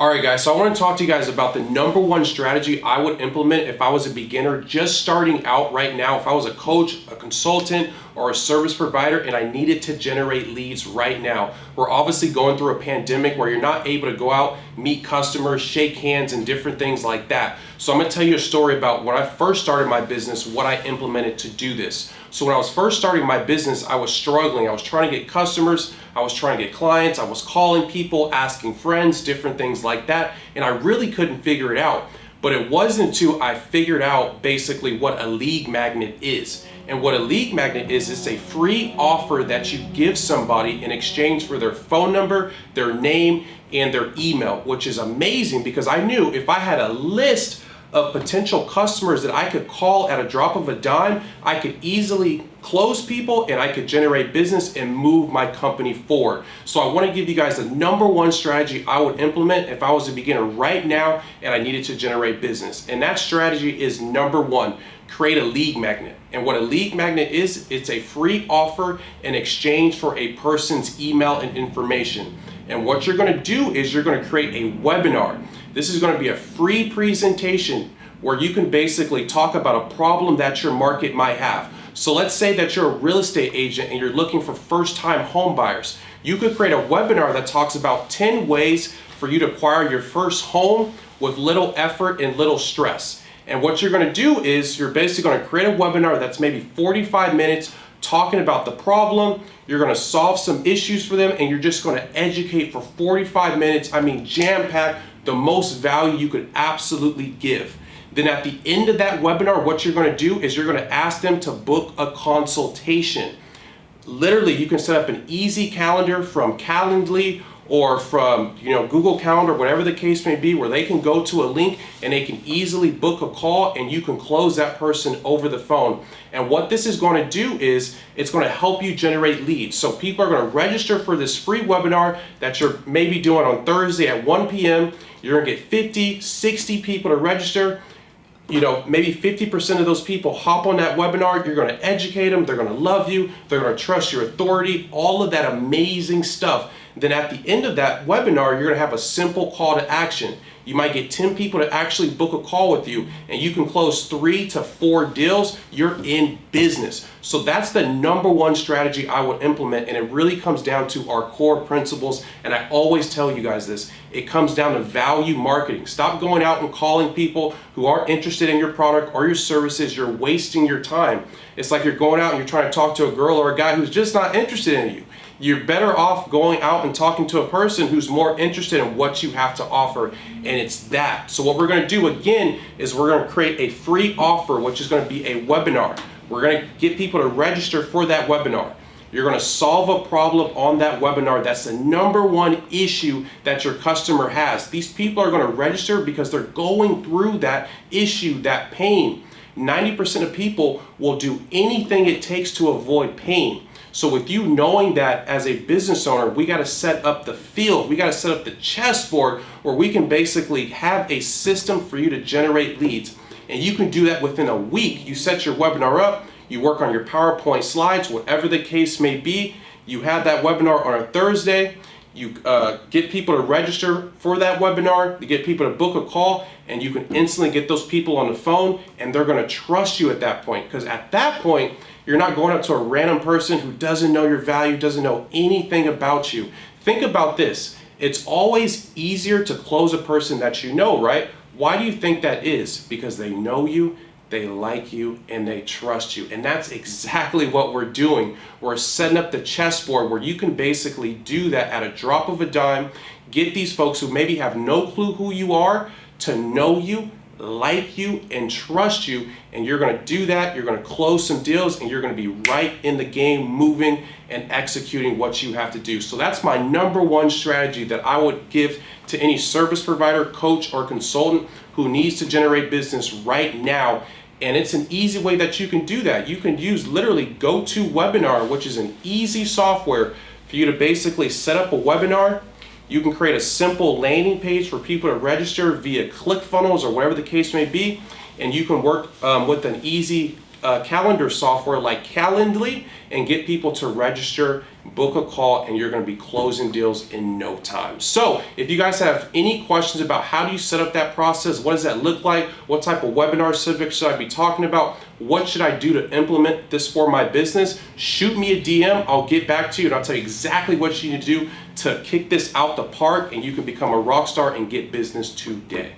All right, guys, so I want to talk to you guys about the number one strategy I would implement if I was a beginner just starting out right now. If I was a coach, a consultant, or a service provider and I needed to generate leads right now. We're obviously going through a pandemic where you're not able to go out, meet customers, shake hands, and different things like that. So I'm going to tell you a story about when I first started my business, what I implemented to do this. So when I was first starting my business, I was struggling. I was trying to get customers, I was trying to get clients, I was calling people, asking friends, different things like that, and I really couldn't figure it out. But it wasn't until I figured out basically what a lead magnet is. And what a lead magnet is, it's a free offer that you give somebody in exchange for their phone number, their name, and their email, which is amazing because I knew if I had a list of potential customers that I could call at a drop of a dime, I could easily close people and I could generate business and move my company forward. So I want to give you guys the number one strategy I would implement if I was a beginner right now and I needed to generate business. And that strategy is number one, create a lead magnet. And what a lead magnet is, it's a free offer in exchange for a person's email and information. And what you're going to do is you're going to create a webinar. This is going to be a free presentation where you can basically talk about a problem that your market might have. So let's say that you're a real estate agent and you're looking for first-time home buyers. You could create a webinar that talks about 10 ways for you to acquire your first home with little effort and little stress. And what you're going to do is you're basically going to create a webinar that's maybe 45 minutes talking about the problem. You're going to solve some issues for them and you're just going to educate for 45 minutes. I mean, jam-packed, the most value you could absolutely give. Then at the end of that webinar, what you're going to do is you're going to ask them to book a consultation. Literally, you can set up an easy calendar from Calendly or from Google Calendar, whatever the case may be, where they can go to a link and they can easily book a call and you can close that person over the phone. And what this is going to do is it's going to help you generate leads. So people are going to register for this free webinar that you're maybe doing on Thursday at 1 p.m. You're going to get 50, 60 people to register. Maybe 50% of those people hop on that webinar. You're going to educate them. They're going to love you. They're going to trust your authority, all of that amazing stuff. Then at the end of that webinar, you're going to have a simple call to action. You might get 10 people to actually book a call with you and you can close 3 to 4 deals. You're in business. So that's the number one strategy I would implement, and it really comes down to our core principles. And I always tell you guys this, it comes down to value marketing. Stop going out and calling people who aren't interested in your product or your services. You're wasting your time. It's like you're going out and you're trying to talk to a girl or a guy who's just not interested in you. You're better off going out and talking to a person who's more interested in what you have to offer, and it's that. So what we're going to do again is we're going to create a free offer, which is going to be a webinar. We're going to get people to register for that webinar. You're going to solve a problem on that webinar. That's the number one issue that your customer has. These people are going to register because they're going through that issue, that pain. 90% of people will do anything it takes to avoid pain. So with you knowing that as a business owner, we got to set up the field, we got to set up the chessboard where we can basically have a system for you to generate leads. And you can do that within a week. You set your webinar up, you work on your PowerPoint slides, whatever the case may be. You have that webinar on a Thursday. You get people to register for that webinar, you get people to book a call, and you can instantly get those people on the phone, and they're going to trust you at that point. Because at that point, you're not going up to a random person who doesn't know your value, doesn't know anything about you. Think about this. It's always easier to close a person that you know, right? Why do you think that is? Because they know you, they like you, and they trust you. And that's exactly what we're doing. We're setting up the chessboard where you can basically do that at a drop of a dime, get these folks who maybe have no clue who you are to know you, like you, and trust you. And you're going to do that. You're going to close some deals and you're going to be right in the game, moving and executing what you have to do. So that's my number one strategy that I would give to any service provider, coach, or consultant who needs to generate business right now. And it's an easy way that you can do that. You can use literally GoToWebinar, which is an easy software for you to basically set up a webinar. You can create a simple landing page for people to register via ClickFunnels or whatever the case may be. And you can work with an easy calendar software like Calendly and get people to register, book a call, and you're going to be closing deals in no time. So if you guys have any questions about how do you set up that process, what does that look like, what type of webinar subject should I be talking about, what should I do to implement this for my business, shoot me a DM. I'll get back to you and I'll tell you exactly what you need to do to kick this out the park, and you can become a rock star and get business today.